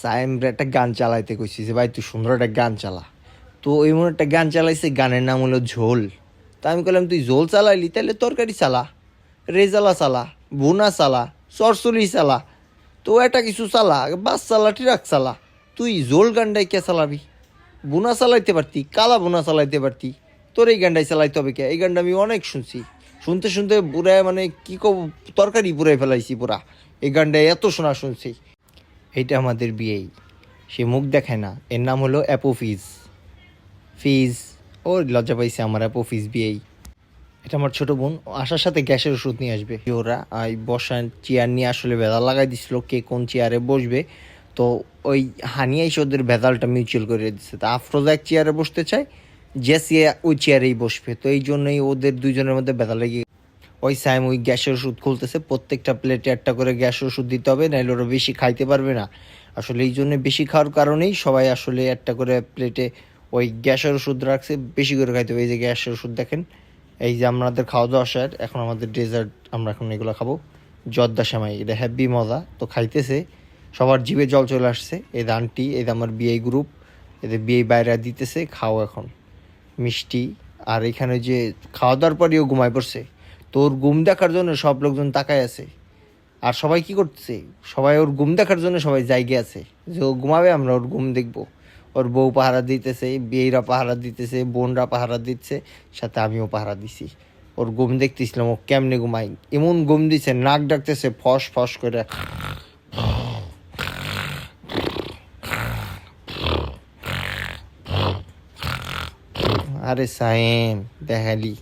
সাইমরে একটা গান চালাইতে কইছি যে ভাই তুই সুন্দর একটা গান চালা। তো এমন একটা গান চালাইছে, গানের নাম হলো ঝোল। তা আমি বললাম তুই ঝোল চালাইলি তাহলে তরকারি চালা, রেজালা চালা, বোনা চালা, চরচলি চালা, তো এটা কিছু চালা, বাস চালা, ট্রাক চালা। তুই ঝোল গানটাই কে চালাবি? বোনা চালাইতে পারতি, কালা বোনা চালাইতে পারতি, তোর এই গানটাই চালাইতে হবে কে? এই গানটা আমি অনেক শুনছি, শুনতে শুনতে পুরা মানে কি কব তরকারি পুরাই ফেলাইছি পুরা। এই গানটা এত শোনা শুনছি। এইটা আমাদের বিয়েই, সে মুখ দেখায় না, এর নাম হলো অ্যাপোফিজ। ফিজ, ও লজ্জা পাইছে আমার অ্যাপোফিজ বিয়েই। এটা আমার ছোটো বোন, আসার সাথে গ্যাসের ওষুধ নিয়ে আসবে। ওরা এই বসার চেয়ার নিয়ে আসলে ভেদাল লাগাই দিছিল কে কোন চেয়ারে বসবে। তো ওই হানিয়া এসে ওদের ভেদালটা মিউচুয়াল করে দিচ্ছে। তো আফরোজা এক চেয়ারে বসতে চায়, জেসিয়া ওই চেয়ারেই বসবে। তো এই জন্যই ওদের দুইজনের মধ্যে ভেদাল লেগে ওই সাইম ওই গ্যাসের ওষুধ খুলতেছে। প্রত্যেকটা প্লেটে একটা করে গ্যাসের ওষুধ দিতে হবে, নাহলে ওরা বেশি খাইতে পারবে না। আসলে এই জন্য বেশি খাওয়ার কারণেই সবাই আসলে একটা করে প্লেটে ওই গ্যাসের ওষুধ রাখছে, বেশি করে খাইতে হবে। এই যে গ্যাসের ওষুধ দেখেন, এই যে আমাদের খাওয়া দাওয়া শেষ, এখন আমাদের ডেজার্ট, আমরা এখন এগুলো খাবো। জর্দা সেমাই, এটা হ্যাপি মজা। তো খাইতেছে, সবার জিভে জল চলে আসছে। এই আন্টি, এই আমার বিয়ে গ্রুপ, এদের বিয়ে বাইরে দিতেছে, খাও এখন মিষ্টি। আর এখানে যে খাওয়া দাওয়ার পরেও ঘুমায় পড়ছে। তোর ঘুম দেখার জন্য সব লোকজন তাকায় আছে। আর সবাই কি করতেছে, সবাই ওর ঘুম দেখার জন্য সবাই জায়গায় আছে যে ও ঘুমাবে, আমরা ওর ঘুম দেখবো। ওর বউ পাহারা দিতেছে, বিয়েরা পাহারা দিতেছে, বোনরা পাহারা দিচ্ছে, সাথে আমিও পাহারা দিছি। ওর ঘুম দেখতেছিলাম ও কেমনে ঘুমাই। এমন ঘুম দিছে, নাক ডাকতেছে ফস ফস করে। আরে সায়েম দেখালি।